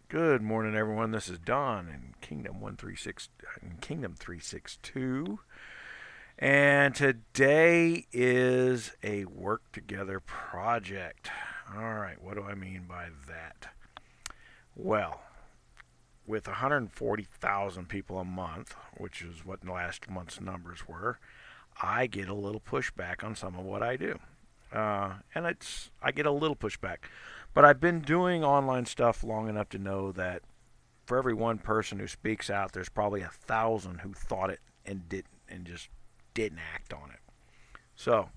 Good morning, everyone. This is Don in Kingdom 362, and today is a work together project. All right, what do I mean by that? Well, with 140,000 people a month, which is what last month's numbers were, I get a little pushback on some of what I do. And I get a little pushback, but I've been doing online stuff long enough to know that for every one person who speaks out, there's probably 1,000 who thought it and just didn't act on it. So,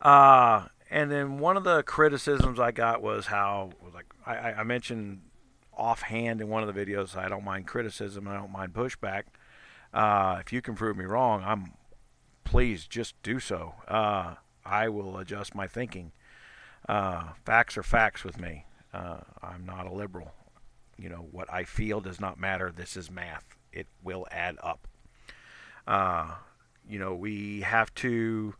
and then one of the criticisms I got was how, like I mentioned offhand in one of the videos, I don't mind criticism, I don't mind pushback. If you can prove me wrong, please just do so. I will adjust my thinking. Facts are facts with me. I'm not a liberal. What I feel does not matter. This is math. It will add up. uh, we have to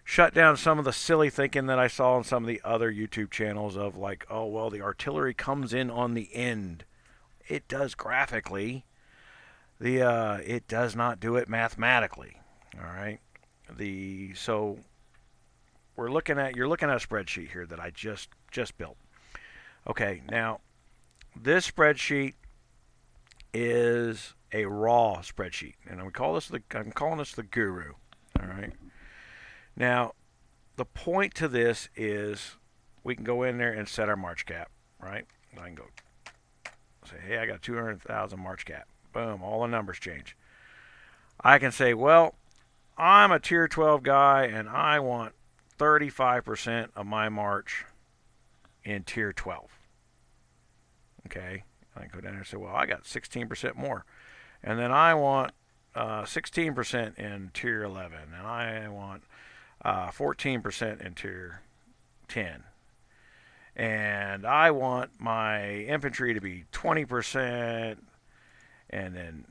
shut down some of the silly thinking that I saw on some of the other YouTube channels of like, oh well, the artillery comes in on the end. It does graphically. The It does not do it mathematically. All right. The so you're looking at a spreadsheet here that I just built. Okay, now this spreadsheet is a raw spreadsheet, and I'm calling this the guru. All right. Now, the point to this is we can go in there and set our March cap, right? I can go say, hey, I got 200,000 March cap. Boom, all the numbers change. I can say, well, I'm a tier 12 guy and I want 35% of my March in tier 12. Okay, I can go down there and say, well, I got 16% more. And then I want 16% in tier 11. And I want 14% in tier 10. And I want my infantry to be 20% and then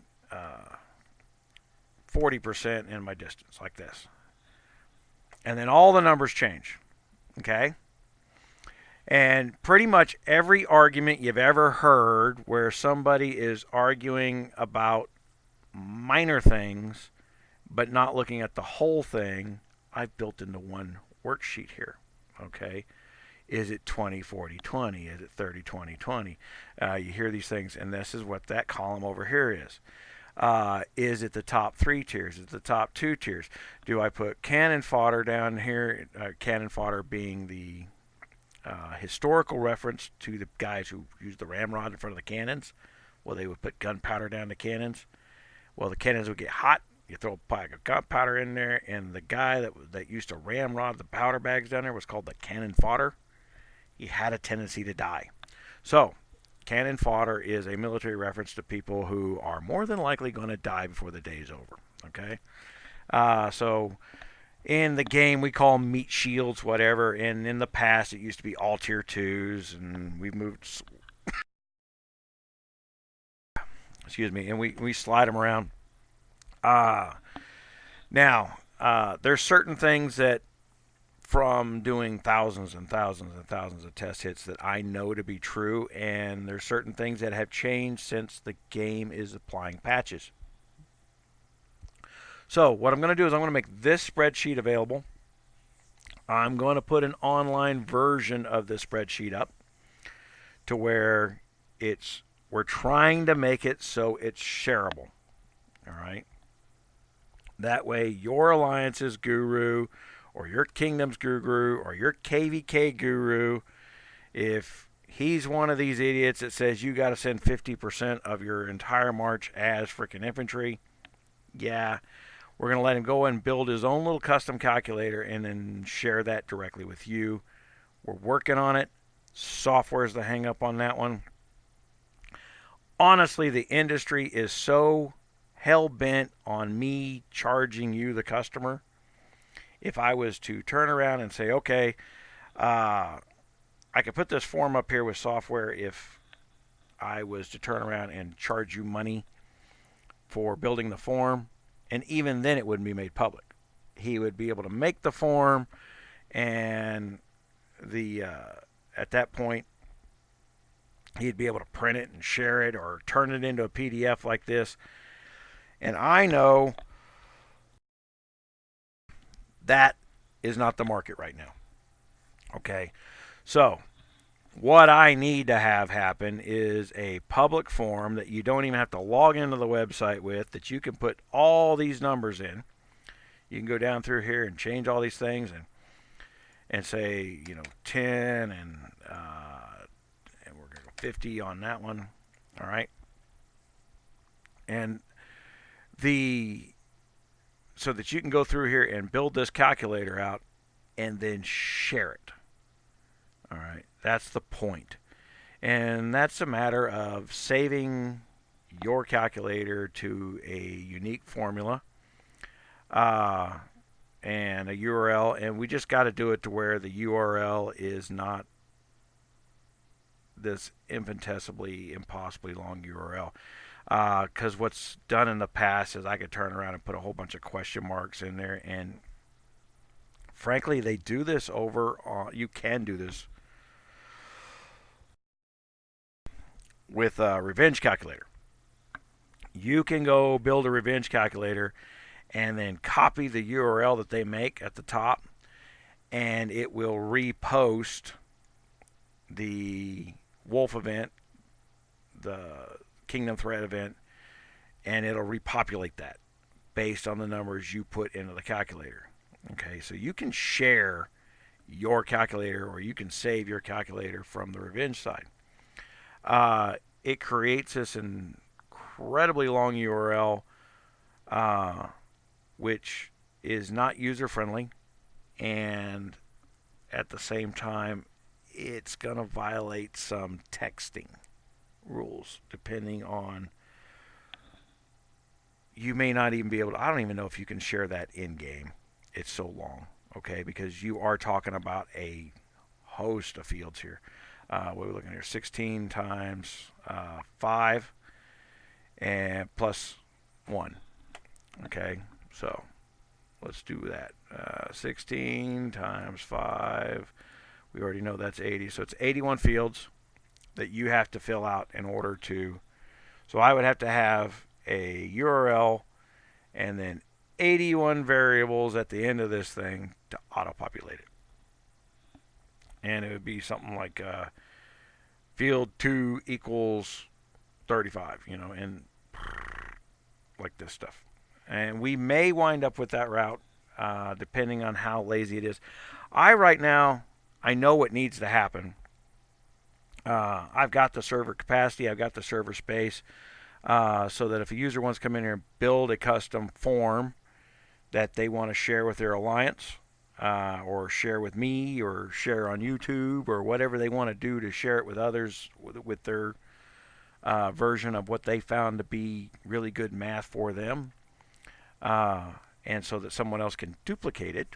40% in my distance, like this. And then all the numbers change. Okay? And pretty much every argument you've ever heard where somebody is arguing about minor things but not looking at the whole thing, I've built into one worksheet here. Okay? Is it 20, 40, 20? Is it 30, 20, 20? You hear these things, and this is what that column over here is. Is it the top 3 tiers? Is it the top 2 tiers? Do I put cannon fodder down here? Cannon fodder being the historical reference to the guys who used the ramrod in front of the cannons. Well, they would put gunpowder down the cannons. Well, the cannons would get hot. You throw a pack of gunpowder in there, and the guy that used to ramrod the powder bags down there was called the cannon fodder. He had a tendency to die. So, cannon fodder is a military reference to people who are more than likely going to die before the day's over. Okay? So, in the game, we call them meat shields, whatever. And in the past, it used to be all tier 2s, and we've moved, excuse me, and we slide them around. Uh, there's certain things that from doing thousands and thousands and thousands of test hits that I know to be true, and there's certain things that have changed since the game is applying patches. So what I'm going to do is I'm going to make this spreadsheet available. I'm going to put an online version of this spreadsheet up to where we're trying to make it so it's shareable. All right. That way your alliance's guru or your kingdom's guru or your KVK guru, if he's one of these idiots that says you got to send 50% of your entire march as freaking infantry, yeah, we're going to let him go and build his own little custom calculator and then share that directly with you. We're working on it. Software's the hang up on that one. Honestly, the industry is so hell bent on me charging you, the customer. If I was to turn around and say, okay, I could put this form up here with software if I was to turn around and charge you money for building the form, and even then it wouldn't be made public. He would be able to make the form, and at that point He'd be able to print it and share it or turn it into a PDF like this. And I know that is not the market right now. Okay. So, what I need to have happen is a public form that you don't even have to log into the website with, that you can put all these numbers in. You can go down through here and change all these things and say, 10 and we're going to go 50 on that one. All right. And the so that you can go through here and build this calculator out and then share it. All right. That's the point. And that's a matter of saving your calculator to a unique formula and a URL. And we just got to do it to where the URL is not this infinitesimally, impossibly long URL. Because what's done in the past is I could turn around and put a whole bunch of question marks in there. And frankly, they do this you can do this with a revenge calculator. You can go build a revenge calculator and then copy the URL that they make at the top, and it will repost the wolf event, the kingdom threat event, and it'll repopulate that based on the numbers you put into the calculator. Okay, so you can share your calculator or you can save your calculator from the revenge side. It creates this incredibly long URL, which is not user friendly, and at the same time, it's going to violate some texting rules depending on. You may not even be able to. I don't even know if you can share that in game. It's so long, okay, because you are talking about a host of fields here. What are we looking here? 16 times 5 and plus 1. Okay, so let's do that. 16 times 5. We already know that's 80. So it's 81 fields that you have to fill out in order to. So I would have to have a URL and then 81 variables at the end of this thing to auto-populate it. And it would be something like field 2 equals 35, and like this stuff. And we may wind up with that route depending on how lazy it is. Right now, I know what needs to happen. I've got the server capacity, I've got the server space, so that if a user wants to come in here and build a custom form that they want to share with their alliance, or share with me, or share on YouTube, or whatever they want to do to share it with others with their version of what they found to be really good math for them, and so that someone else can duplicate it.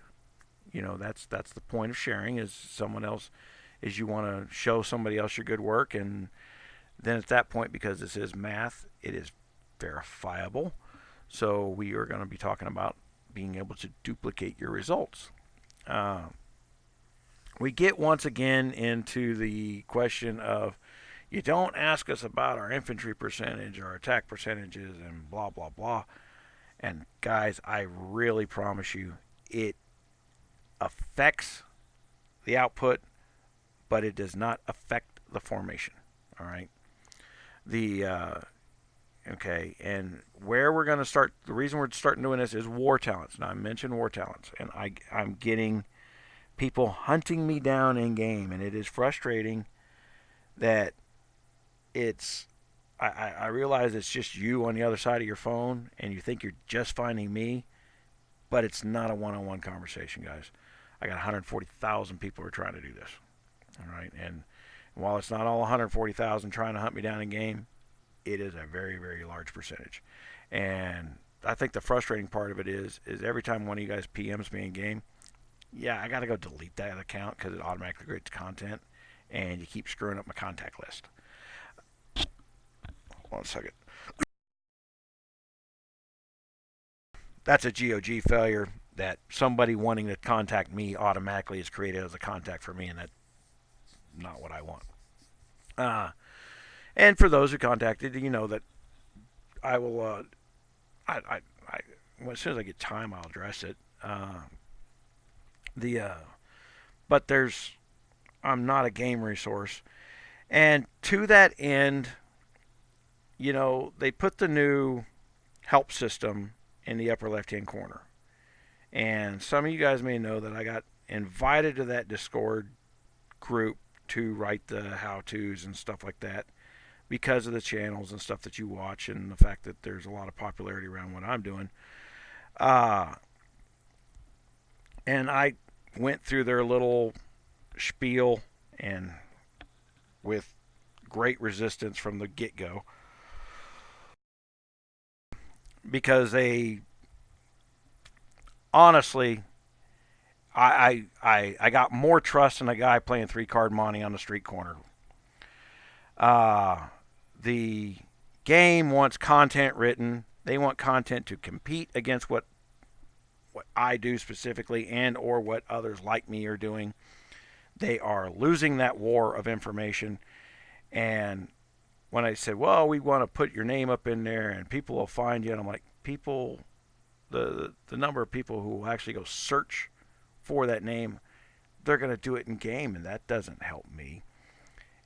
That's the point of sharing, is someone else, is you want to show somebody else your good work, and then at that point, because this is math, it is verifiable. So we are going to be talking about being able to duplicate your results. We get once again into the question of, you don't ask us about our infantry percentage or attack percentages and blah, blah, blah. And guys, I really promise you, it affects the output, but it does not affect the formation. All right. Okay, and where we're going to start, the reason we're starting doing this is war talents. Now, I mentioned war talents, and I'm getting people hunting me down in game, and it is frustrating that I realize it's just you on the other side of your phone, and you think you're just finding me, but it's not a one-on-one conversation, guys. I got 140,000 people who are trying to do this, all right? And while it's not all 140,000 trying to hunt me down in game, it is a very, very large percentage. And I think the frustrating part of it is every time one of you guys PMs me in game, yeah, I got to go delete that account because it automatically creates content, and you keep screwing up my contact list. Hold on a second. That's a GOG failure, that somebody wanting to contact me automatically is created as a contact for me, and that's not what I want. And for those who contacted, you know that I will. I well, as soon as I get time, I'll address it. The but there's I'm not a game resource, and to that end, they put the new help system in the upper left hand corner. And some of you guys may know that I got invited to that Discord group to write the how to's and stuff like that because of the channels and stuff that you watch and the fact that there's a lot of popularity around what I'm doing. Uh, and I went through their little spiel and with great resistance from the get go because they honestly I got more trust in a guy playing 3 card monte on the street corner. Uh, the game wants content written. They want content to compete against what I do specifically and or what others like me are doing. They are losing that war of information. And when I said, well, we want to put your name up in there and people will find you, and I'm like, the number of people who will actually go search for that name, they're going to do it in game, and that doesn't help me.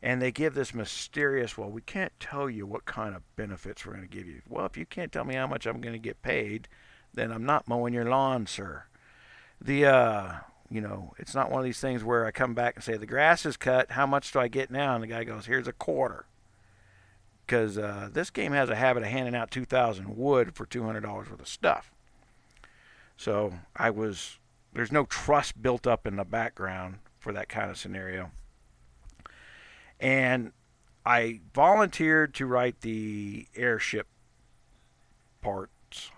And they give this mysterious, well, we can't tell you what kind of benefits we're going to give you. Well, if you can't tell me how much I'm going to get paid, then I'm not mowing your lawn, sir. It's not one of these things where I come back and say, the grass is cut, how much do I get now? And the guy goes, here's a quarter. Because this game has a habit of handing out 2,000 wood for $200 worth of stuff. So there's no trust built up in the background for that kind of scenario. And I volunteered to write the airship parts,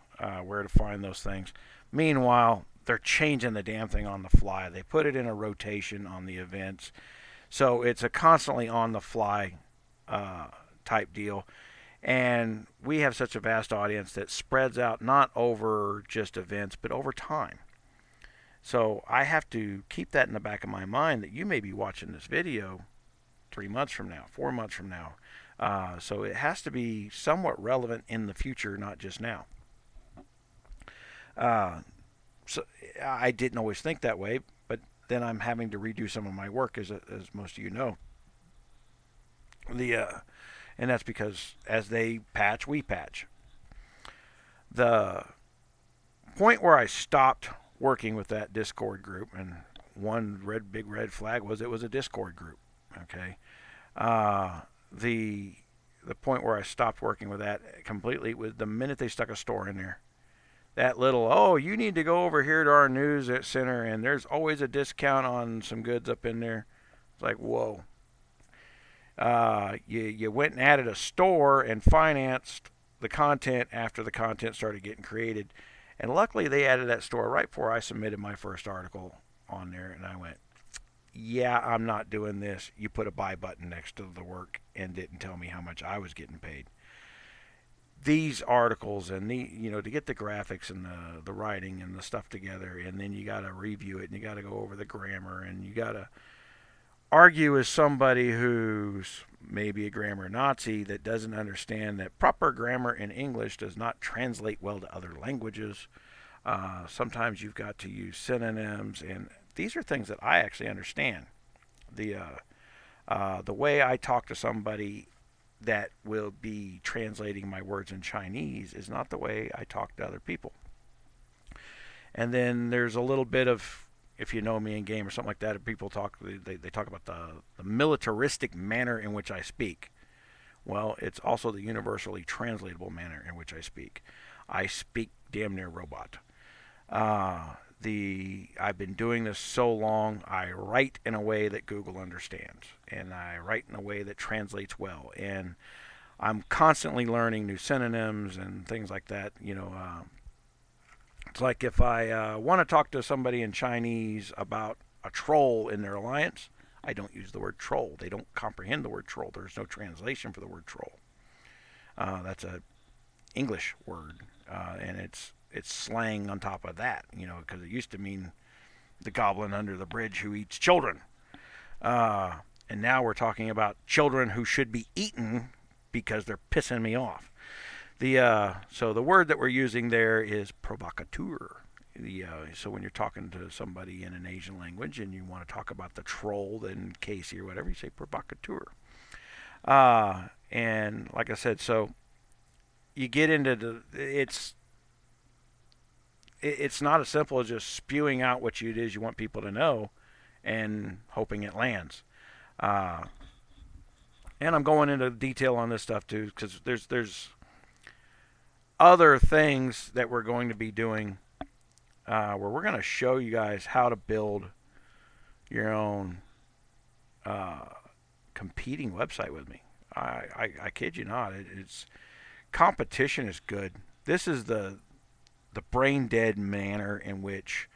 where to find those things. Meanwhile, they're changing the damn thing on the fly. They put it in a rotation on the events. So it's a constantly on the fly type deal. And we have such a vast audience that spreads out not over just events, but over time. So I have to keep that in the back of my mind that you may be watching this video 3 months from now, 4 months from now. So it has to be somewhat relevant in the future, not just now. So I didn't always think that way, but then I'm having to redo some of my work, as most of you know. And that's because as they patch, we patch. The point where I stopped working with that Discord group, and one big red flag was it was a Discord group. Okay, the point where I stopped working with that completely was the minute they stuck a store in there. That little, oh, you need to go over here to our news center, and there's always a discount on some goods up in there. It's like, whoa. You went and added a store and financed the content after the content started getting created. And luckily, they added that store right before I submitted my first article on there. And I went, yeah, I'm not doing this. You put a buy button next to the work and didn't tell me how much I was getting paid. These articles and to get the graphics and the writing and the stuff together, and then you got to review it and you got to go over the grammar and you got to argue as somebody who's maybe a grammar Nazi that doesn't understand that proper grammar in English does not translate well to other languages. Sometimes you've got to use synonyms, and these are things that I actually understand. The way I talk to somebody that will be translating my words in Chinese is not the way I talk to other people. And then there's a little bit of, if you know me in game or something like that, if people talk, they talk about the militaristic manner in which I speak. Well, it's also the universally translatable manner in which I speak. I speak damn near robot. I've been doing this so long, I write in a way that Google understands, and I write in a way that translates well, and I'm constantly learning new synonyms and things like that. It's like if I want to talk to somebody in Chinese about a troll in their alliance, I don't use the word troll. They don't comprehend the word troll. There's no translation for the word troll. That's a English word, and it's slang on top of that, because it used to mean the goblin under the bridge who eats children. And now we're talking about children who should be eaten because they're pissing me off. So the word that we're using there is provocateur. So when you're talking to somebody in an Asian language and you want to talk about the troll in Casey or whatever, you say provocateur. And like I said, so you get into it's not as simple as just spewing out what it is you want people to know and hoping it lands. Uh, and I'm going into detail on this stuff too because there's other things that we're going to be doing where we're going to show you guys how to build your own competing website with me. I kid you not. It's competition is good. This is the brain dead manner in which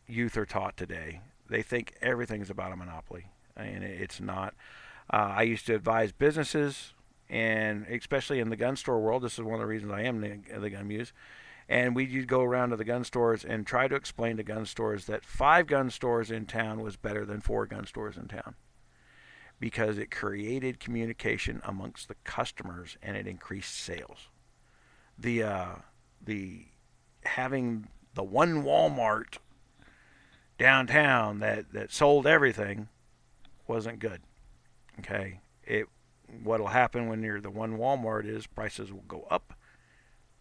youth are taught today. They think everything's about a monopoly, and it's not. I used to advise businesses, and especially in the gun store world. This is one of the reasons I am the GunMuse. And we'd go around to the gun stores and try to explain to gun stores that 5 gun stores in town was better than 4 gun stores in town, because it created communication amongst the customers and it increased sales. The having the one Walmart downtown that sold everything wasn't good. Okay, what'll happen when you're the one Walmart is prices will go up,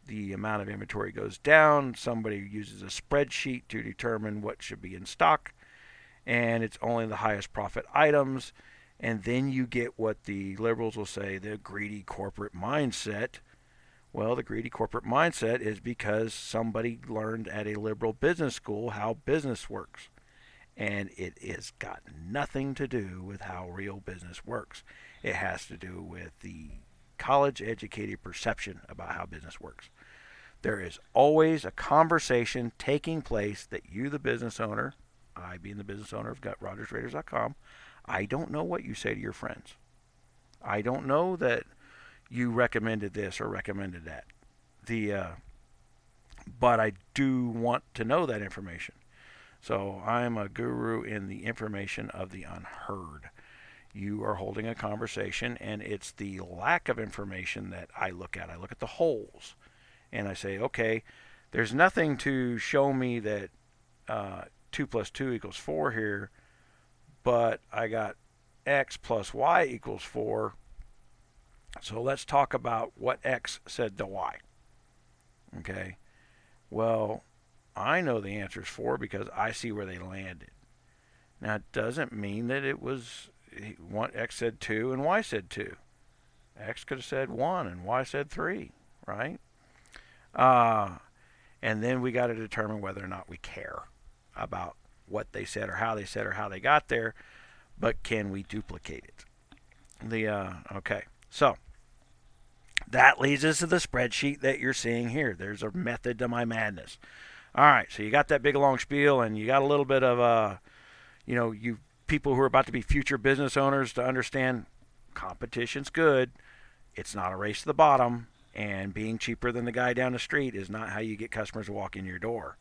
the amount of inventory goes down, somebody uses a spreadsheet to determine what should be in stock, and it's only the highest profit items. And then you get what the liberals will say, the greedy corporate mindset. Well, the greedy corporate mindset is because somebody learned at a liberal business school how business works. And it has got nothing to do with how real business works. It has to do with the college-educated perception about how business works. There is always a conversation taking place that you, the business owner, I being the business owner of GutRogersRaiders.com, I don't know what you say to your friends. I don't know that you recommended this or recommended that. But I do want to know that information. So I'm a guru in the information of the unheard. You are holding a conversation, and it's the lack of information that I look at. I look at the holes, and I say, okay, there's nothing to show me that 2 plus 2 equals 4 here, but I got x plus y equals 4. So let's talk about what x said to y. Okay. Well, I know the answer is 4 because I see where they landed. Now, it doesn't mean that it was x said 2 and y said 2. X could have said 1 and y said 3, right? And then we got to determine whether or not we care about what they said or how they got there, but can we duplicate it? Okay, so that leads us to the spreadsheet that you're seeing here. There's a method to my madness. All right, so you got that big long spiel, and you got a little bit of you people who are about to be future business owners to understand competition's good. It's not a race to the bottom, and being cheaper than the guy down the street is not how you get customers to walk in your door.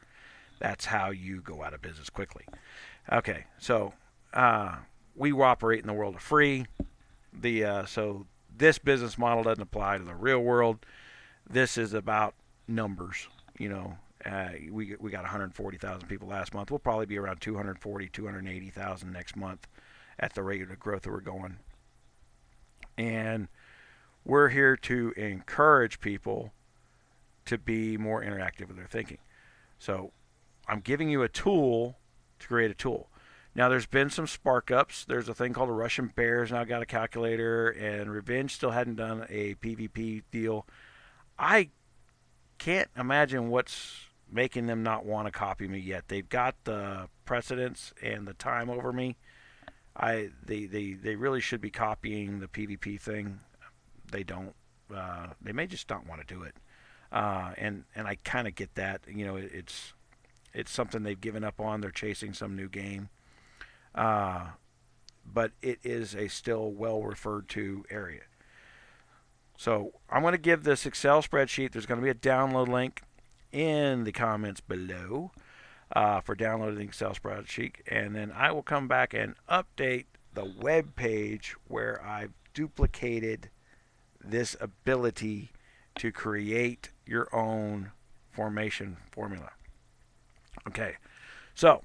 That's how you go out of business quickly. Okay, so we operate in the world of free. So this business model doesn't apply to the real world. This is about numbers. We got 140,000 people last month. We'll probably be around 240, 280,000 next month at the rate of growth that we're going. And we're here to encourage people to be more interactive with their thinking. So I'm giving you a tool to create a tool. Now, there's been some spark ups. There's a thing called a Russian Bears now got a calculator, and Revenge still hadn't done a PvP deal. I can't imagine what's making them not want to copy me yet. They've got the precedence and the time over me. They really should be copying the PvP thing. They don't. They may just not want to do it. And I kind of get that. It's something they've given up on. They're chasing some new game. But it is a still well referred to area. So I'm going to give this Excel spreadsheet. There's going to be a download link in the comments below for downloading the Excel spreadsheet. And then I will come back and update the web page where I've duplicated this ability to create your own formation formula. Okay, so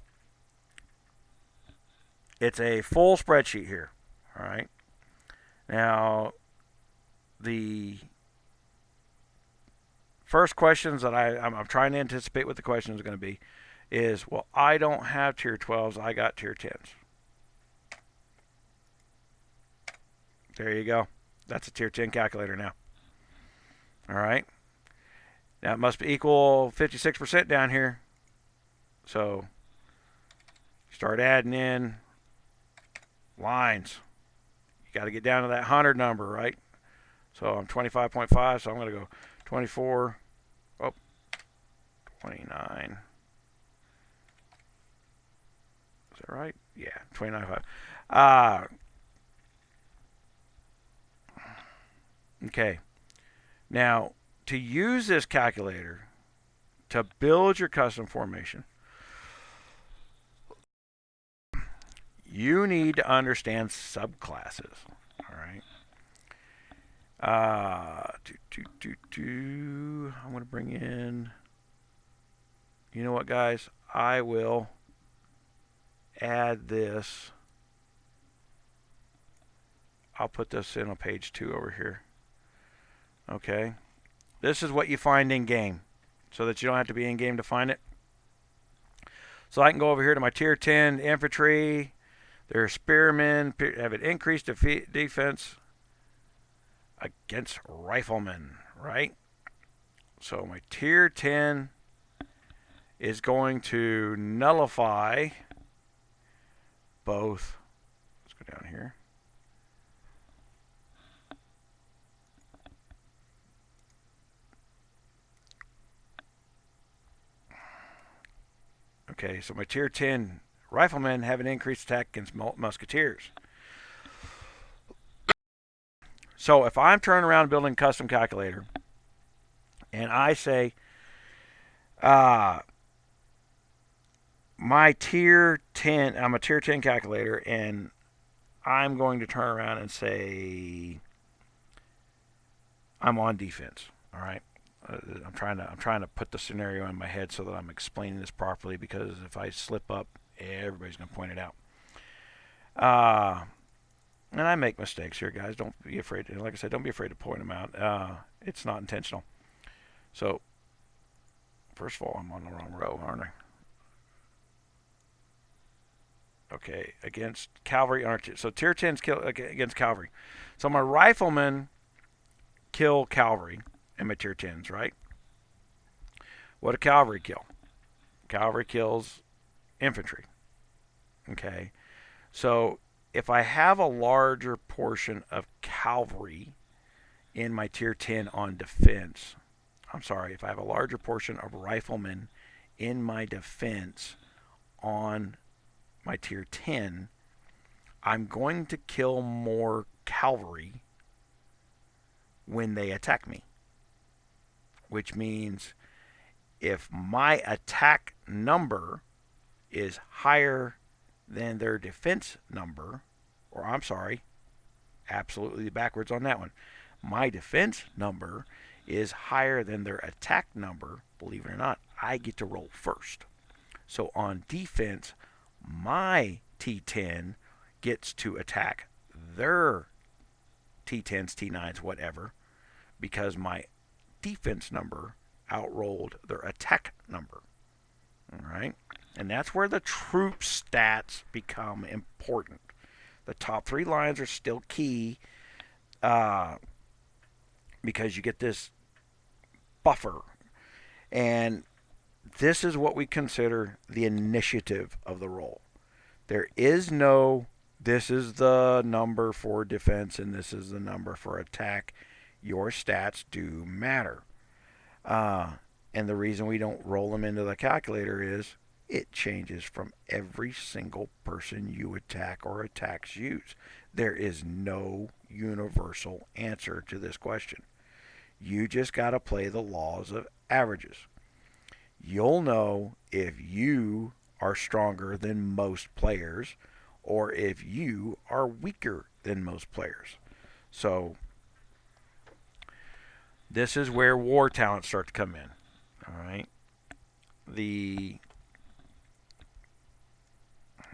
it's a full spreadsheet here. All right. Now, the first questions that I'm trying to anticipate what the questions are going to be is, well, I don't have tier 12s. I got tier 10s. There you go. That's a tier 10 calculator now. All right. Now it must be equal 56% down here. So start adding in lines. You got to get down to that 100 number, right? So I'm 25.5, so I'm going to go 24, 29. Is that right? Yeah, 29.5. Okay. Now, to use this calculator to build your custom formation, you need to understand subclasses. All right. I'm going to bring in. You know what, guys? I will add this. I'll put this in on page 2 over here. Okay. This is what you find in game, so that you don't have to be in game to find it. So I can go over here to my tier 10 infantry. Their spearmen have an increased defense against riflemen, right? So my tier 10 is going to nullify both. Let's go down here. Okay, so my tier 10 riflemen have an increased attack against musketeers. So if I'm turning around building a custom calculator and I say my tier 10, I'm a tier 10 calculator, and I'm going to turn around and say I'm on defense. All right. I'm trying to put the scenario in my head so that I'm explaining this properly, because if I slip up, everybody's going to point it out. And I make mistakes here, guys. Don't be afraid. Like I said, don't be afraid to point them out. It's not intentional. So, first of all, I'm on the wrong row, aren't I? Okay, against cavalry. So tier 10's kill against cavalry. So my riflemen kill cavalry in my tier 10s, right? What do cavalry kill? Cavalry kills infantry. Okay, so if I have a larger portion of cavalry in my tier 10 on defense, if I have a larger portion of riflemen in my defense on my tier 10, I'm going to kill more cavalry when they attack me. Which means if my attack number is higher than their defense number, or absolutely backwards on that one. My defense number is higher than their attack number, believe it or not, I get to roll first. So on defense, my T10 gets to attack their T10s, T9s, whatever, because my defense number outrolled their attack number. All right? And that's where the troop stats become important. The top 3 lines are still key because you get this buffer. And this is what we consider the initiative of the roll. There is no, this is the number for defense and this is the number for attack. Your stats do matter. And the reason we don't roll them into the calculator is it changes from every single person you attack or attacks use. There is no universal answer to this question. You just got to play the laws of averages. You'll know if you are stronger than most players or if you are weaker than most players. So this is where war talents start to come in. All right.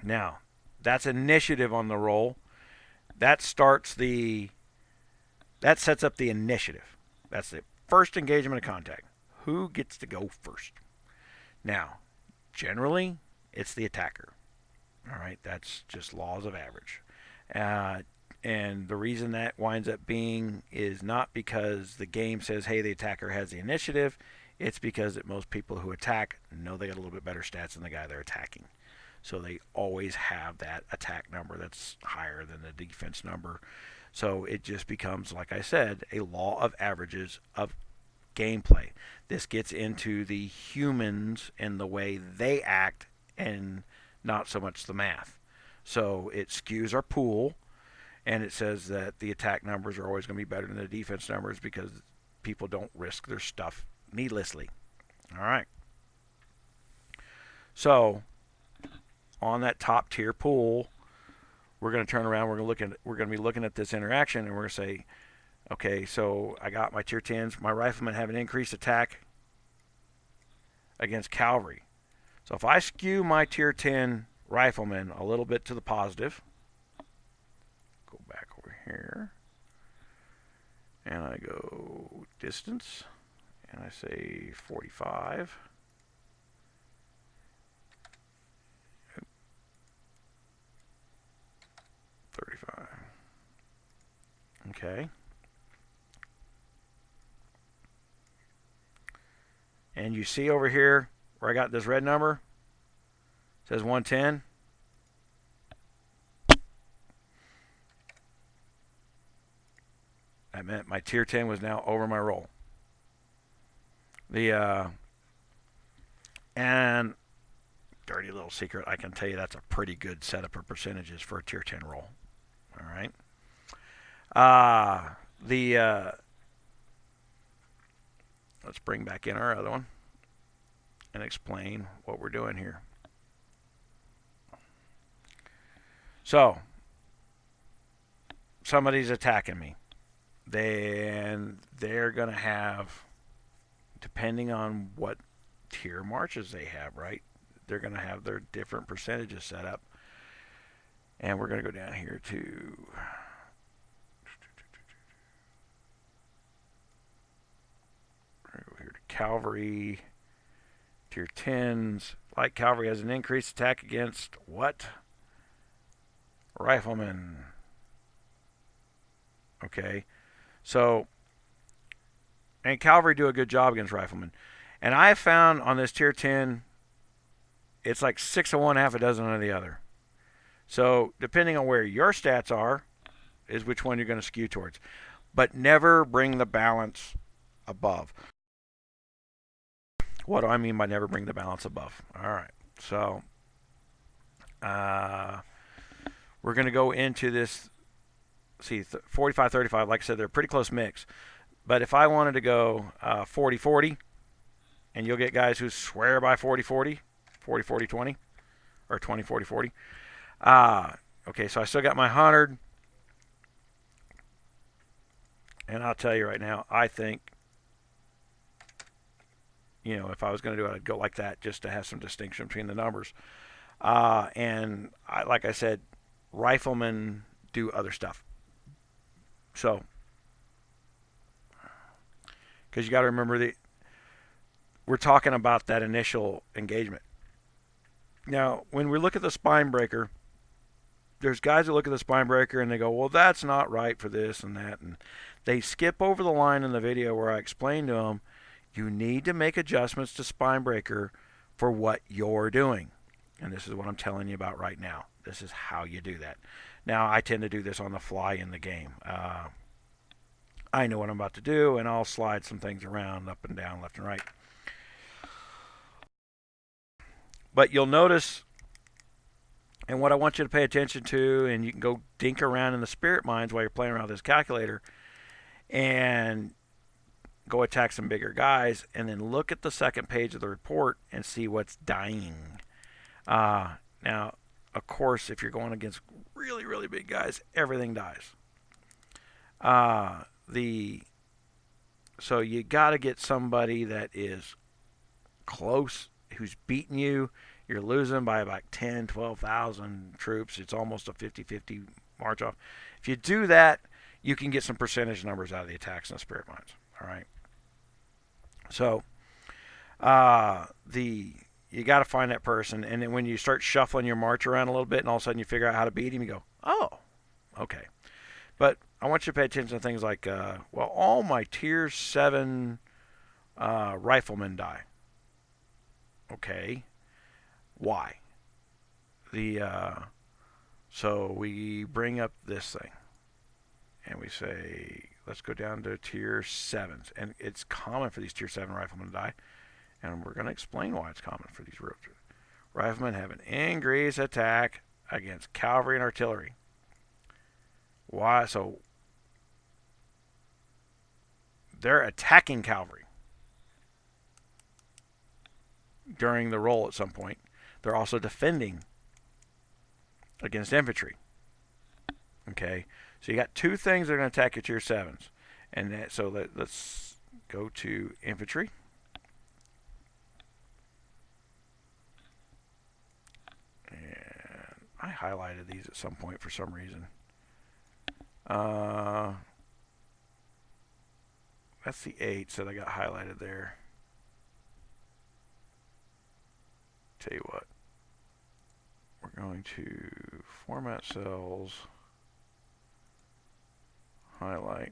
Now that's initiative on the roll. That sets up the initiative. That's the first engagement of contact. Who gets to go first? Now, generally, it's the attacker. All right, that's just laws of average. And the reason that winds up being is not because the game says, hey, the attacker has the initiative. It's because that most people who attack know they got a little bit better stats than the guy they're attacking. So they always have that attack number that's higher than the defense number. So it just becomes, like I said, a law of averages of gameplay. This gets into the humans and the way they act and not so much the math. So it skews our pool, and it says that the attack numbers are always going to be better than the defense numbers because people don't risk their stuff needlessly. All right. So on that top tier pool, we're going to turn around. We're going to be looking at this interaction, and we're going to say, okay, so I got my tier 10s. My riflemen have an increased attack against cavalry. So if I skew my tier 10 riflemen a little bit to the positive, go back over here, and I go distance, and I say 45. 35. Okay. And you see over here where I got this red number? It says 110. That meant my tier 10 was now over my roll. And dirty little secret, I can tell you that's a pretty good setup of percentages for a tier 10 roll. All right. Let's bring back in our other one and explain what we're doing here. So, somebody's attacking me. Then they're going to have, depending on what tier marches they have, right? They're going to have their different percentages set up. And we're going to go down here to cavalry, tier 10s. Light cavalry has an increased attack against what? Riflemen. Okay. So, and cavalry do a good job against riflemen. And I found on this tier 10, it's like 6 of one, half a dozen of the other. So, depending on where your stats are, is which one you're going to skew towards. But never bring the balance above. What do I mean by never bring the balance above? All right. So, we're going to go into this. See, 45-35, like I said, they're a pretty close mix. But if I wanted to go 40-40, and you'll get guys who swear by 40-40, 40-40-20, or 20-40-40. Okay, so I still got my 100. And I'll tell you right now, I think, if I was going to do it, I'd go like that just to have some distinction between the numbers. And like I said, riflemen do other stuff. So, because you got to remember we're talking about that initial engagement. Now, when we look at the spine breaker, there's guys that look at the spine breaker and they go, well, that's not right for this and that. And they skip over the line in the video where I explain to them, you need to make adjustments to spine breaker for what you're doing. And this is what I'm telling you about right now. This is how you do that. Now, I tend to do this on the fly in the game. I know what I'm about to do, and I'll slide some things around, up and down, left and right. But you'll notice, and what I want you to pay attention to, and you can go dink around in the spirit minds while you're playing around with this calculator, and go attack some bigger guys, and then look at the second page of the report and see what's dying. Now, of course, if you're going against really, really big guys, everything dies. The So you got to get somebody that is close, who's beating you. You're losing by about 10, 12,000 troops. It's almost a 50-50 march off. If you do that, you can get some percentage numbers out of the attacks and the spirit mines. All right. So the you got to find that person, and then when you start shuffling your march around a little bit, and all of a sudden you figure out how to beat him, you go, oh, okay. But I want you to pay attention to things like, well, all my tier 7 riflemen die. Okay, why? So we bring up this thing, and we say, let's go down to tier 7s, and it's common for these tier 7 riflemen to die, and we're going to explain why it's common for these riflemen have an increased attack against cavalry and artillery. Why? So they're attacking cavalry during the roll at some point. They're also defending against infantry. Okay, so you got two things that are going to attack your tier 7s. And let's go to infantry. And I highlighted these at some point for some reason. That's the 8s that I got highlighted there. Tell you what, we're going to format cells, highlight,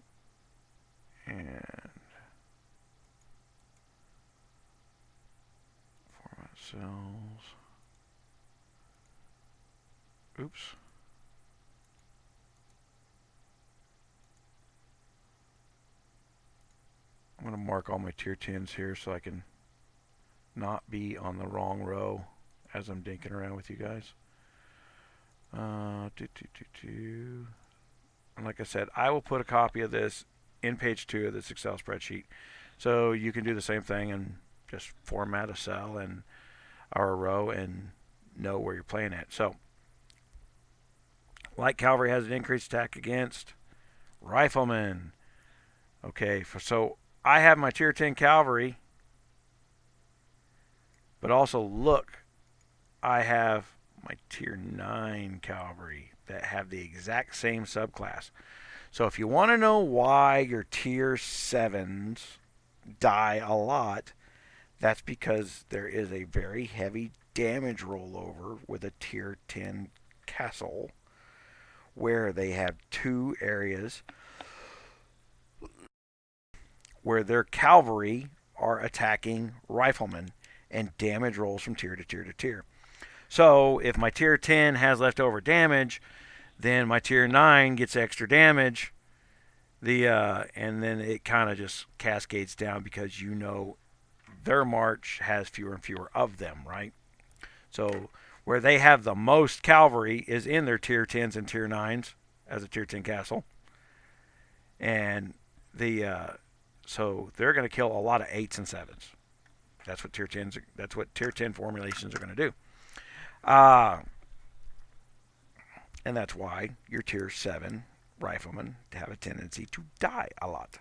and format cells. Oops. I'm going to mark all my tier 10s here so I can not be on the wrong row as I'm dinking around with you guys. And like I said, I will put a copy of this in page 2 of this Excel spreadsheet, so you can do the same thing and just format a cell and or a row and know where you're playing at. So light cavalry has an increased attack against riflemen. Okay, so I have my tier 10 cavalry, but also look, I have my tier 9 cavalry that have the exact same subclass. So if you want to know why your tier 7s die a lot, that's because there is a very heavy damage rollover with a tier 10 castle where they have two areas where their cavalry are attacking riflemen, and damage rolls from tier to tier to tier. So if my tier 10 has leftover damage, then my tier 9 gets extra damage. And then it kind of just cascades down because you know their march has fewer and fewer of them, right? So where they have the most cavalry is in their tier 10s and tier 9s as a tier 10 castle. And so they're going to kill a lot of 8s and 7s. That's what tier 10 formulations are going to do. And that's why your tier 7 riflemen have a tendency to die a lot.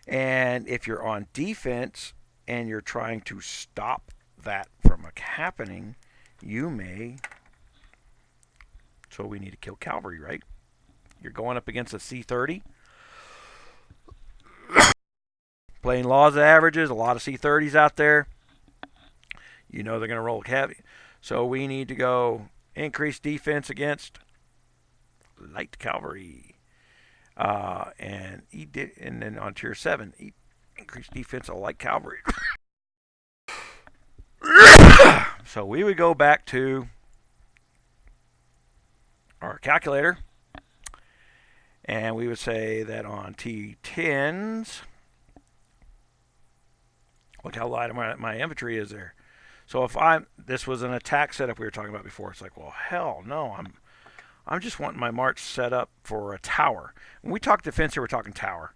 And if you're on defense and you're trying to stop that from happening, you may. So we need to kill cavalry, right? You're going up against a C30. Playing laws of averages, a lot of C30s out there. You know they're going to roll cavalry. So we need to go increase defense against light cavalry. And then on tier 7, increase defense of light cavalry. So we would go back to our calculator, and we would say that on T10s, look how light my infantry is there. So if this was an attack setup we were talking about before, it's like, well, hell no, I'm just wanting my march set up for a tower. When we talk defense here, we're talking tower.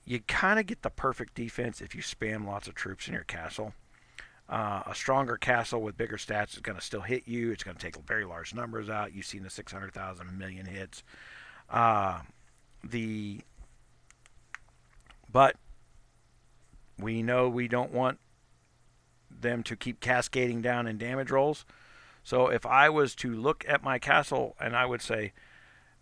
You kind of get the perfect defense if you spam lots of troops in your castle. A stronger castle with bigger stats is going to still hit you. It's going to take very large numbers out. You've seen the 600,000 million hits. Uh, the but we know we don't want them to keep cascading down in damage rolls. So if I was to look at my castle and I would say,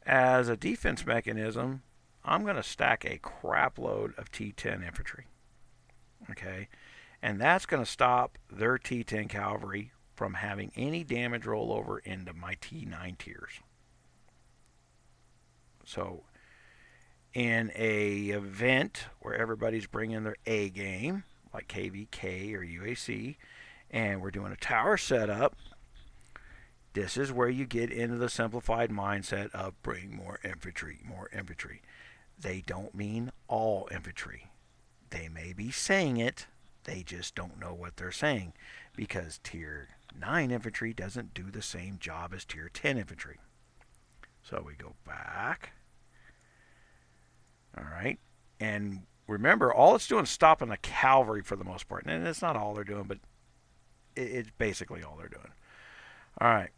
as a defense mechanism, I'm going to stack a crap load of T10 infantry. Okay? And that's going to stop their T10 cavalry from having any damage roll over into my T9 tiers. So in a event where everybody's bringing their A game, like KVK or UAC, and we're doing a tower setup, this is where you get into the simplified mindset of bring more infantry, more infantry. They don't mean all infantry. They may be saying it, they just don't know what they're saying, because tier 9 infantry doesn't do the same job as tier 10 infantry. So we go back. All right. And remember, all it's doing is stopping the cavalry for the most part. And it's not all they're doing, but it's basically all they're doing. All right.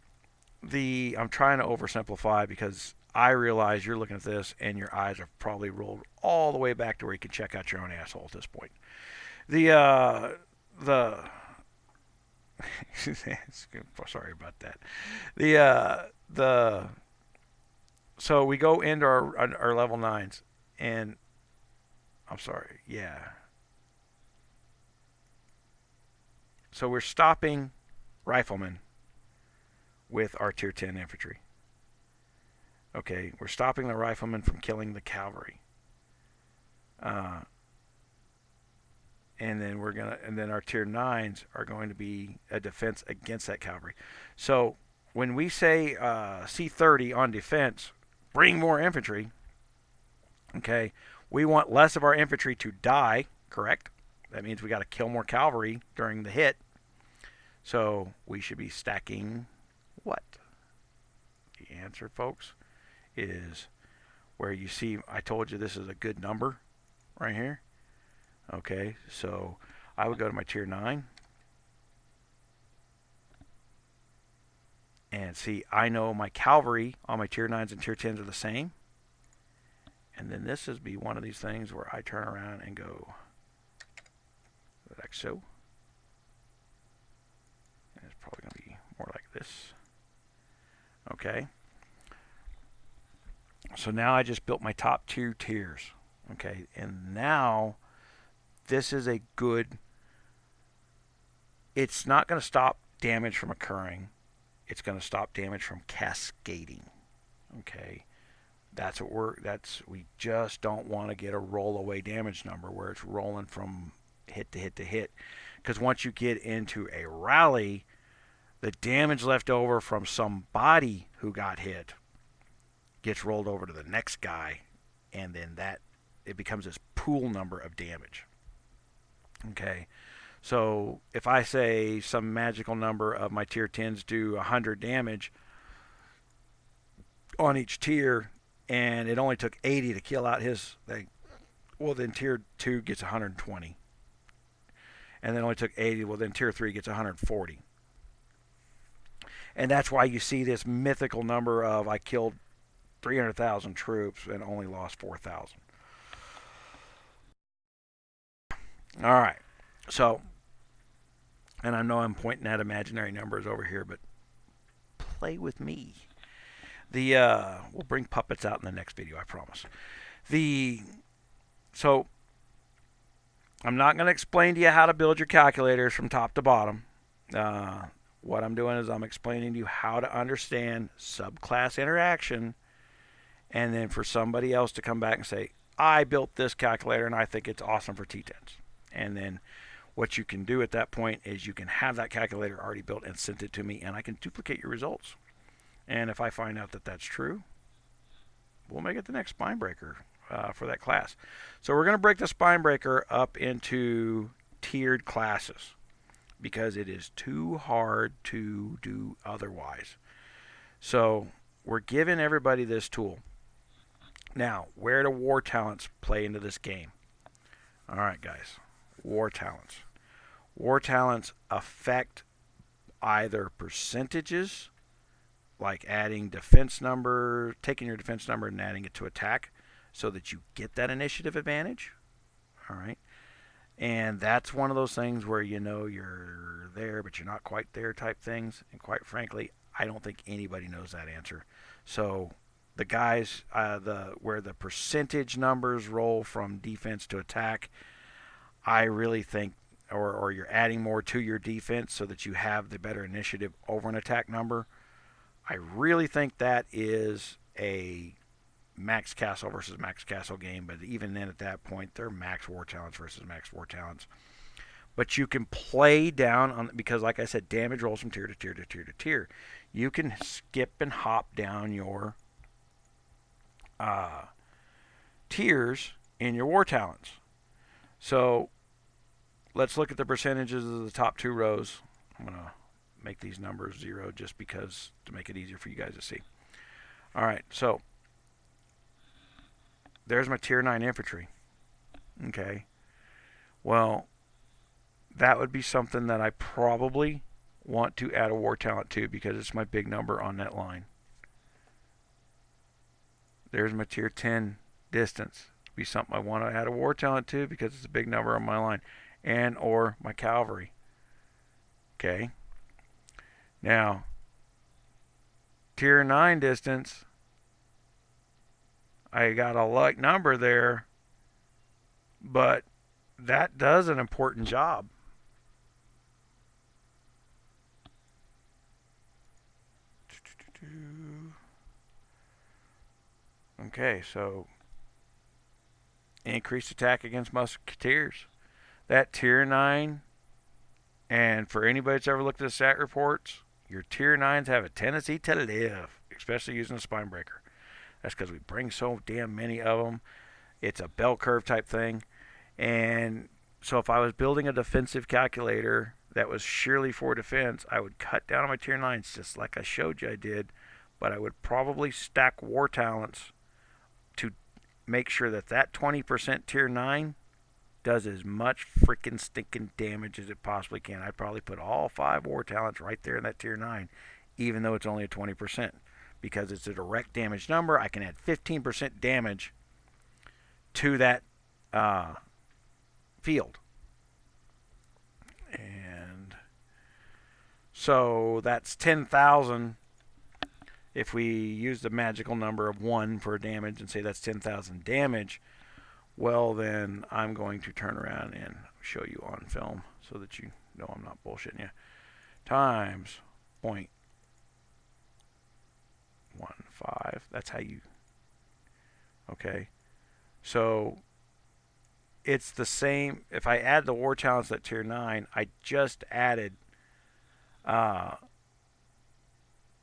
I'm trying to oversimplify because I realize you're looking at this and your eyes are probably rolled all the way back to where you can check out your own asshole at this point. Sorry about that. So we go into our level 9s. And I'm sorry, yeah. So we're stopping riflemen with our tier 10 infantry. Okay, we're stopping the riflemen from killing the cavalry. And then our tier 9s are going to be a defense against that cavalry. So when we say C30 on defense, bring more infantry. Okay, we want less of our infantry to die, correct? That means we got to kill more cavalry during the hit. So we should be stacking what? The answer, folks, is where you see, I told you this is a good number right here. Okay, so I would go to my tier 9. And see, I know my cavalry on my tier 9s and tier 10s are the same. And then this is be one of these things where I turn around and go like so. And it's probably going to be more like this. Okay. So now I just built my top 2 tiers. Okay. And now this is a good... It's not going to stop damage from occurring. It's going to stop damage from cascading. Okay. We just don't want to get a roll away damage number where it's rolling from hit to hit to hit. Because once you get into a rally, the damage left over from somebody who got hit gets rolled over to the next guy, and then it becomes this pool number of damage. Okay. So if I say some magical number of my tier 10s do 100 damage on each tier, and it only took 80 to kill out his thing, well, then tier 2 gets 120. And then only took 80, well, then tier 3 gets 140. And that's why you see this mythical number of I killed 300,000 troops and only lost 4,000. All right. So, and I know I'm pointing at imaginary numbers over here, but play with me. We'll bring puppets out in the next video, I promise. So I'm not going to explain to you how to build your calculators from top to bottom. What I'm doing is I'm explaining to you how to understand subclass interaction, and then for somebody else to come back and say, I built this calculator and I think it's awesome for T10s. And then what you can do at that point is you can have that calculator already built and sent it to me, and I can duplicate your results. And if I find out that that's true, we'll make it the next spine breaker for that class. So we're going to break the spine breaker up into tiered classes because it is too hard to do otherwise. So we're giving everybody this tool. Now, where do war talents play into this game? All right, guys. War talents. War talents affect either percentages, like adding defense number, taking your defense number and adding it to attack so that you get that initiative advantage. All right. And that's one of those things where you know you're there, but you're not quite there type things. And quite frankly, I don't think anybody knows that answer. So the guys, where the percentage numbers roll from defense to attack, I really think, or you're adding more to your defense so that you have the better initiative over an attack number. I really think that is a max castle versus max castle game, but even then at that point, they're max war talents versus max war talents. But you can play down on, because like I said, damage rolls from tier to tier to tier to tier. You can skip and hop down your tiers in your war talents. So let's look at the percentages of the top two rows. I'm going to make these numbers 0 just because to make it easier for you guys to see. All right, so there's my tier 9 infantry. Okay. Well, that would be something that I probably want to add a war talent to because it's my big number on that line. There's my tier 10 distance. Be something I want to add a war talent to because it's a big number on my line. And or my cavalry. Okay. Now, tier 9 distance, I got a like number there, but that does an important job. Okay, so increased attack against musketeers. That tier 9, and for anybody that's ever looked at the stat reports, your tier 9s have a tendency to live, especially using a spine breaker. That's because we bring so damn many of them. It's a bell curve type thing. And so if I was building a defensive calculator that was surely for defense, I would cut down on my tier 9s just like I showed you I did. But I would probably stack war talents to make sure that that 20% tier 9 does as much freaking stinking damage as it possibly can. I'd probably put all 5 war talents right there in that tier 9, even though it's only a 20%. Because it's a direct damage number, I can add 15% damage to that field. And so that's 10,000. If we use the magical number of 1 for damage and say that's 10,000 damage, well then I'm going to turn around and show you on film so that you know I'm not bullshitting you. Times 0.15. That's how you... Okay. So it's the same. If I add the war talents at tier 9, I just added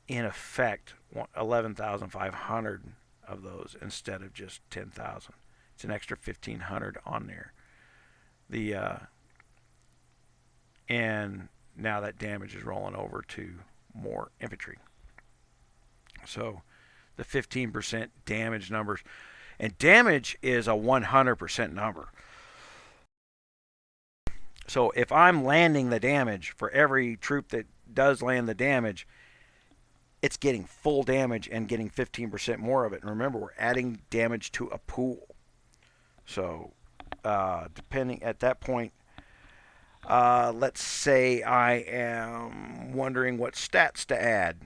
in effect 11,500 of those instead of just 10,000. It's an extra 1,500 on there. And now that damage is rolling over to more infantry. So the 15% damage numbers, and damage is a 100% number. So if I'm landing the damage for every troop that does land the damage, it's getting full damage and getting 15% more of it. And remember, we're adding damage to a pool. So depending at that point, let's say I am wondering what stats to add.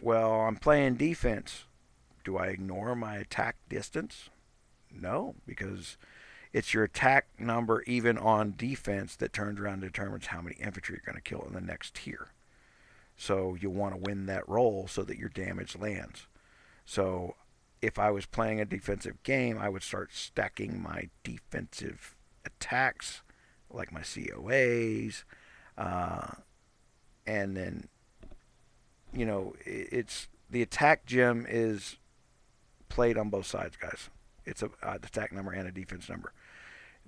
Well, I'm playing defense. Do I ignore my attack distance? No, because it's your attack number even on defense that turns around and determines how many infantry you're going to kill in the next tier. So you want to win that roll so that your damage lands. So if I was playing a defensive game, I would start stacking my defensive attacks, like my COAs, and then, you know, it's the attack gem is played on both sides, guys. It's a attack number and a defense number.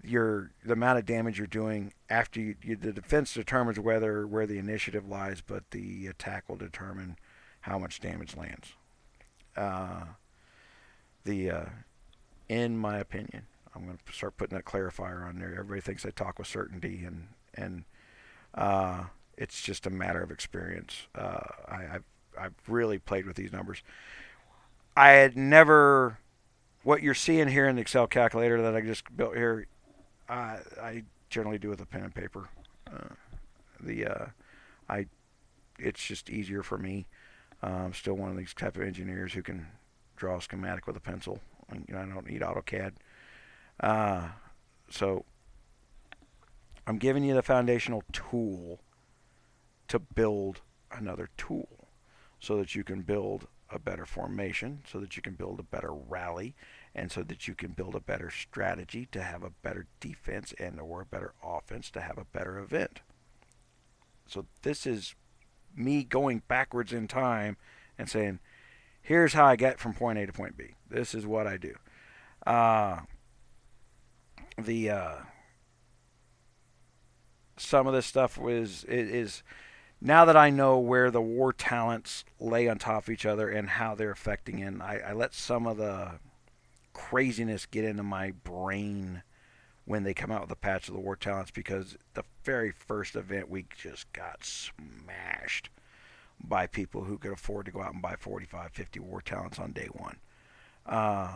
The amount of damage you're doing after the defense determines where the initiative lies, but the attack will determine how much damage lands. In my opinion, I'm going to start putting that clarifier on there. Everybody thinks I talk with certainty, and It's just a matter of experience. I've really played with these numbers. I had never what you're seeing here in the Excel calculator that I just built here. I generally do with a pen and paper. Uh, the I It's just easier for me. I'm still one of these type of engineers who can draw a schematic with a pencil. I don't need AutoCAD. Uh, so I'm giving you the foundational tool to build another tool so that you can build a better formation, so that you can build a better rally, and so that you can build a better strategy to have a better defense and or a better offense to have a better event. So this is me going backwards in time and saying, here's how I get from point A to point B. This is what I do. Uh, the Some of this stuff is now that I know where the war talents lay on top of each other and how they're affecting it. I let some of the craziness get into my brain when they come out with a patch of the war talents, because the very first event we just got smashed by people who could afford to go out and buy 45, 50 war talents on day one. Uh,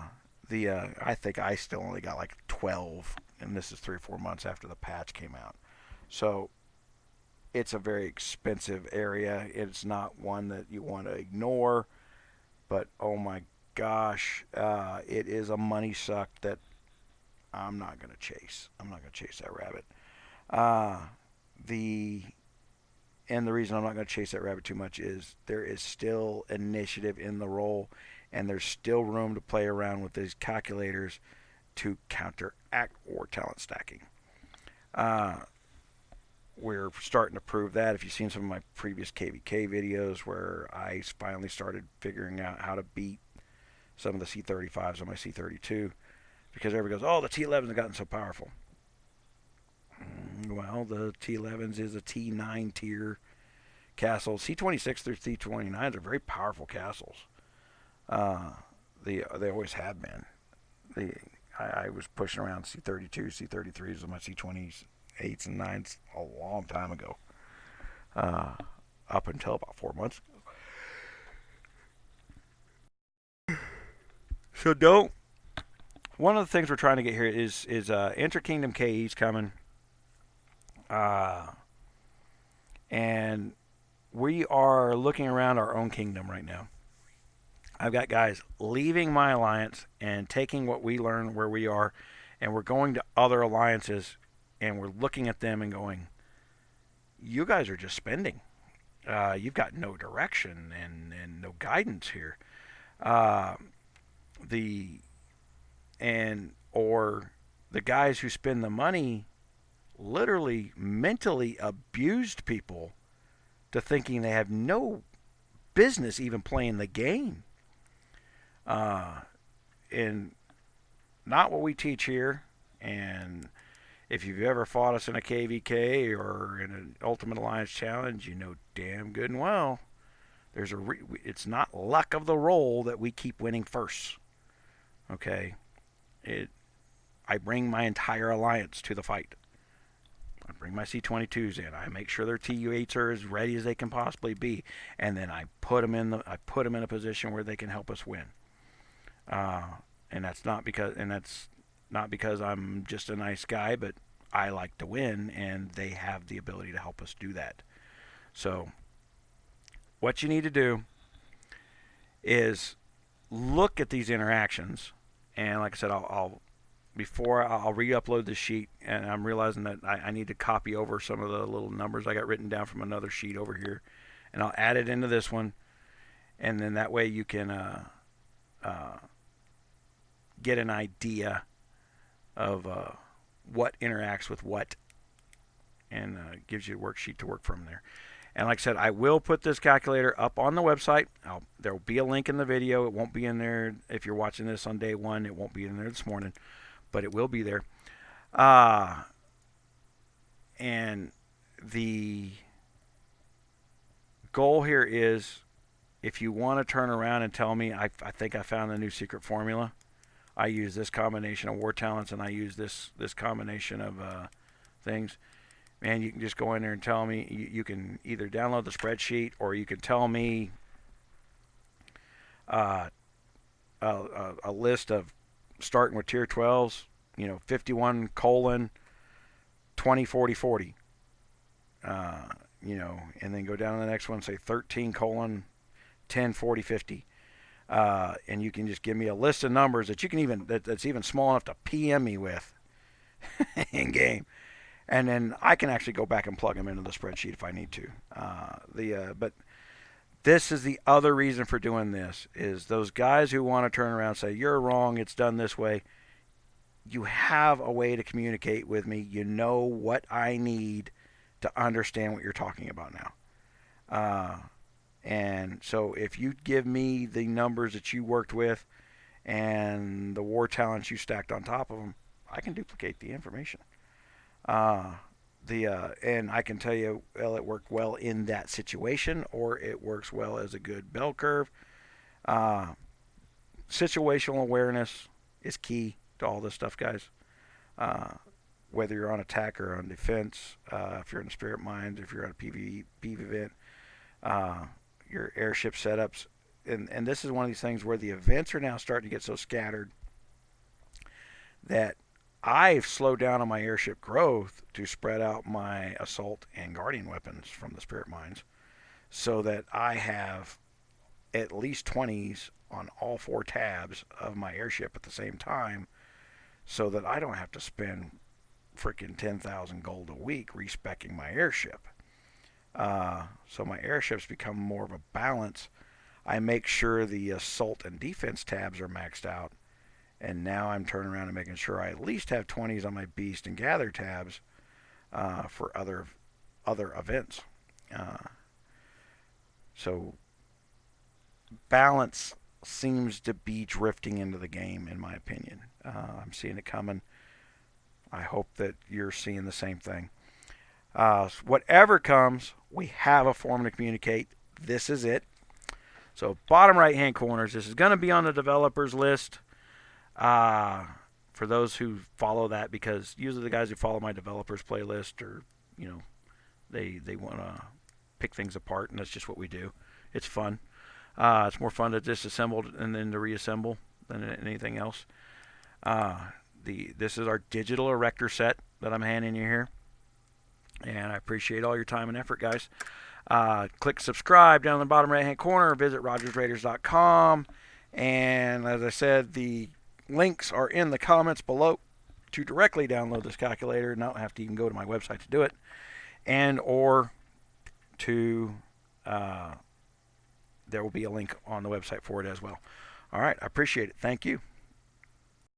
I think I still only got like 12, and this is 3 or 4 months after the patch came out. So it's a very expensive area. It's not one that you want to ignore, but oh my gosh, it is a money suck that I'm not going to chase. I'm not going to chase that rabbit. Uh, the And the reason I'm not going to chase that rabbit too much is there is still initiative in the role, and there's still room to play around with these calculators to counteract war talent stacking. Uh, we're starting to prove that. If you've seen some of my previous KVK videos where I finally started figuring out how to beat some of the C35s on my C32, because everybody goes, oh, the T11s have gotten so powerful. Well, the T11s is a T9 tier castle. C26 through C29s are very powerful castles. Uh, they always have been. I was pushing around C32, C33s with my C20s, 8s, and 9s a long time ago, up until about 4 months ago. So don't. One of the things we're trying to get here is Interkingdom KE's coming, uh, and we are looking around our own kingdom right now. I've got guys leaving my alliance and taking what we learn where we are, and we're going to other alliances, and we're looking at them and going, you guys are just spending. You've got no direction and no guidance here. Uh, the and or the guys who spend the money literally mentally abused people to thinking they have no business even playing the game. Uh, and not what we teach here. And if you've ever fought us in a KVK or in an Ultimate Alliance Challenge, you know damn good and well it's not luck of the roll that we keep winning first. Okay, I bring my entire alliance to the fight. I bring my C22s in. I make sure their TU8s are as ready as they can possibly be, and then I put them in a position where they can help us win. Uh, and that's not because I'm just a nice guy, but I like to win, and they have the ability to help us do that. So what you need to do is look at these interactions, and like I said, I'll re-upload the sheet, and I'm realizing that I need to copy over some of the little numbers I got written down from another sheet over here, and I'll add it into this one, and then that way you can get an idea of what interacts with what, and gives you a worksheet to work from there. And like I said, I will put this calculator up on the website. There will be a link in the video. It won't be in there if you're watching this on day one. It won't be in there this morning, but it will be there. And the goal here is, if you want to turn around and tell me, I think I found the new secret formula. I use this combination of war talents, and I use this combination of things. and you can just go in there and tell me. You can either download the spreadsheet, or you can tell me uh, a list of starting with tier 12s, 51 colon 20 40 40, and then go down to the next one, say 13 colon 10 40 50. And you can just give me a list of numbers that you can that's even small enough to PM me with in game, and then I can actually go back and plug them into the spreadsheet if I need to. But this is the other reason for doing this, is those guys who want to turn around and say, you're wrong, it's done this way. You have a way to communicate with me. You know what I need to understand what you're talking about now. And so if you give me the numbers that you worked with and the war talents you stacked on top of them, I can duplicate the information. And I can tell you, well, it worked well in that situation, or it works well as a good bell curve. Situational awareness is key to all this stuff, guys. Whether you're on attack or on defense, if you're in the spirit mines, if you're on a PvP event, your airship setups, and this is one of these things where the events are now starting to get so scattered that I've slowed down on my airship growth to spread out my assault and guardian weapons from the spirit mines, so that I have at least 20s on all 4 tabs of my airship at the same time, so that I don't have to spend freaking 10,000 gold a week respecking my airship. So my airships become more of a balance. I make sure the assault and defense tabs are maxed out, and now I'm turning around and making sure I at least have 20s on my beast and gather tabs for other events. So balance seems to be drifting into the game, in my opinion. I'm seeing it coming. I hope that you're seeing the same thing. Whatever comes, we have a form to communicate. This is it. So bottom right hand corners, this is going to be on the developers list for those who follow that, because usually the guys who follow my developers playlist are, they want to pick things apart, and that's just what we do. It's fun. It's more fun to disassemble and then to reassemble than anything else. This is our digital erector set that I'm handing you here, and I appreciate all your time and effort, guys. Click subscribe down in the bottom right hand corner. Visit rogersraiders.com, and as I said, the links are in the comments below to directly download this calculator. Not have to even go to my website to do it, and or to there will be a link on the website for it as well. All right, I appreciate it. Thank you.